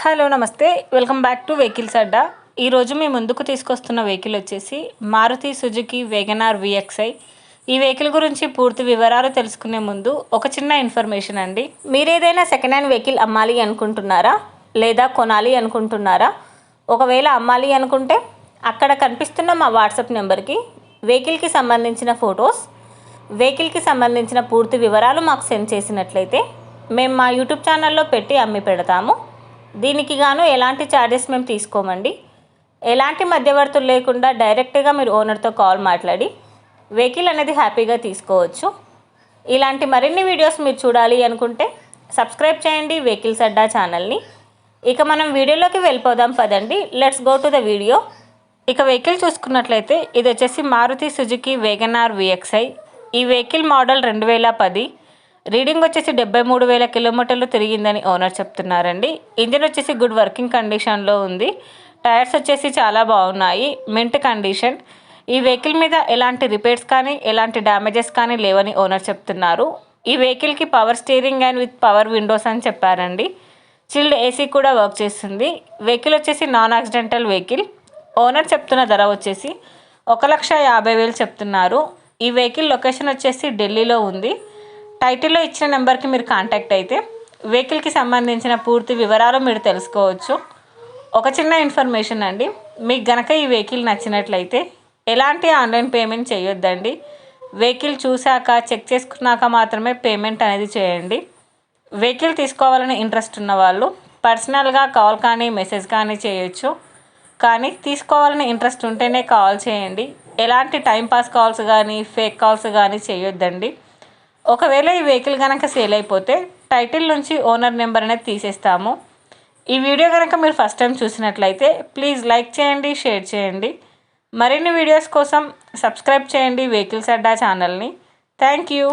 Hello నమస్తే, welcome back to vehicles అడ్డా. ఈరోజు మీ ముందుకు తీసుకొస్తున్న వెహికల్ వచ్చేసి మారుతి సుజుకి వేగనార్ విఎక్స్ఐ. ఈ వెహికల్ గురించి పూర్తి వివరాలు తెలుసుకునే ముందు ఒక చిన్న ఇన్ఫర్మేషన్ అండి. మీరు ఏదైనా సెకండ్ హ్యాండ్ వెహికల్ అమ్మాలి అనుకుంటున్నారా లేదా కొనాలి అనుకుంటున్నారా? ఒకవేళ అమ్మాలి అనుకుంటే అక్కడ కనిపిస్తున్న మా వాట్సాప్ నెంబర్కి వెహికల్కి సంబంధించిన ఫొటోస్, వెహికల్కి సంబంధించిన పూర్తి వివరాలు మాకు సెండ్ చేసినట్లయితే మేము మా యూట్యూబ్ ఛానల్లో పెట్టి అమ్మి పెడతాము. దీనికి గాను ఎలాంటి ఛార్జెస్ మేము తీసుకోమండి. ఎలాంటి మధ్యవర్తులు లేకుండా డైరెక్ట్గా మీరు ఓనర్తో కాల్ మాట్లాడి వెహికల్ అనేది హ్యాపీగా తీసుకోవచ్చు. ఇలాంటి మరిన్ని వీడియోస్ మీరు చూడాలి అనుకుంటే సబ్స్క్రైబ్ చేయండి వెహికల్స్ అడ్డా ఛానల్ని. ఇక మనం వీడియోలోకి వెళ్ళిపోదాం పదండి. Let's go to the video. ఇక వెహికల్ చూసుకున్నట్లయితే ఇది వచ్చేసి మారుతి సుజుకి వేగనార్ విఎక్స్ఐ. ఈ వెహికల్ మోడల్ 2010. రీడింగ్ వచ్చేసి 73,000 కిలోమీటర్లు తిరిగిందని ఓనర్ చెప్తున్నారండి. ఇంజిన్ వచ్చేసి గుడ్ వర్కింగ్ కండిషన్లో ఉంది. టైర్స్ వచ్చేసి చాలా బాగున్నాయి, మింట్ కండిషన్. ఈ వెహికల్ మీద ఎలాంటి రిపేర్స్ కానీ ఎలాంటి డ్యామేజెస్ కానీ లేవని ఓనర్ చెప్తున్నారు. ఈ వెహికల్కి power steering and with power Windows అని చెప్పారండి. చిల్డ్ ఏసీ కూడా వర్క్ చేస్తుంది. వెహికల్ వచ్చేసి నాన్ యాక్సిడెంటల్ వెహికల్. ఓనర్ చెప్తున్న ధర వచ్చేసి 1,50,000 చెప్తున్నారు. ఈ వెహికల్ లొకేషన్ వచ్చేసి ఢిల్లీలో ఉంది. టైటిల్లో ఇచ్చిన నెంబర్కి మీరు కాంటాక్ట్ అయితే వెహికల్కి సంబంధించిన పూర్తి వివరాలు మీరు తెలుసుకోవచ్చు. ఒక చిన్న ఇన్ఫర్మేషన్ అండి, మీకు గనక ఈ వెహికల్ నచ్చినట్లయితే ఎలాంటి ఆన్లైన్ పేమెంట్ చేయొద్దండి. వెహికల్ చూశాక చెక్ చేసుకున్నాక మాత్రమే పేమెంట్ అనేది చేయండి. వెహికల్ తీసుకోవాలని ఇంట్రెస్ట్ ఉన్న వాళ్ళు పర్సనల్గా కాల్ కానీ మెసేజ్ కానీ చేయొచ్చు. కానీ తీసుకోవాలని ఇంట్రెస్ట్ ఉంటేనే కాల్ చేయండి. ఎలాంటి టైంపాస్ కాల్స్ కానీ ఫేక్ కాల్స్ కానీ చేయొద్దండి. ఒకవేళ ఈ వెహికల్ కనుక సేల్ అయిపోతే టైటిల్ నుంచి ఓనర్ నెంబర్ అనేది తీసేస్తాము. ఈ వీడియో కనుక మీరు ఫస్ట్ టైం చూసినట్లయితే ప్లీజ్ లైక్ చేయండి, షేర్ చేయండి. మరిన్ని వీడియోస్ కోసం సబ్స్క్రైబ్ చేయండి వెహికల్స్ అడ్డా ఛానల్ని. Thank you.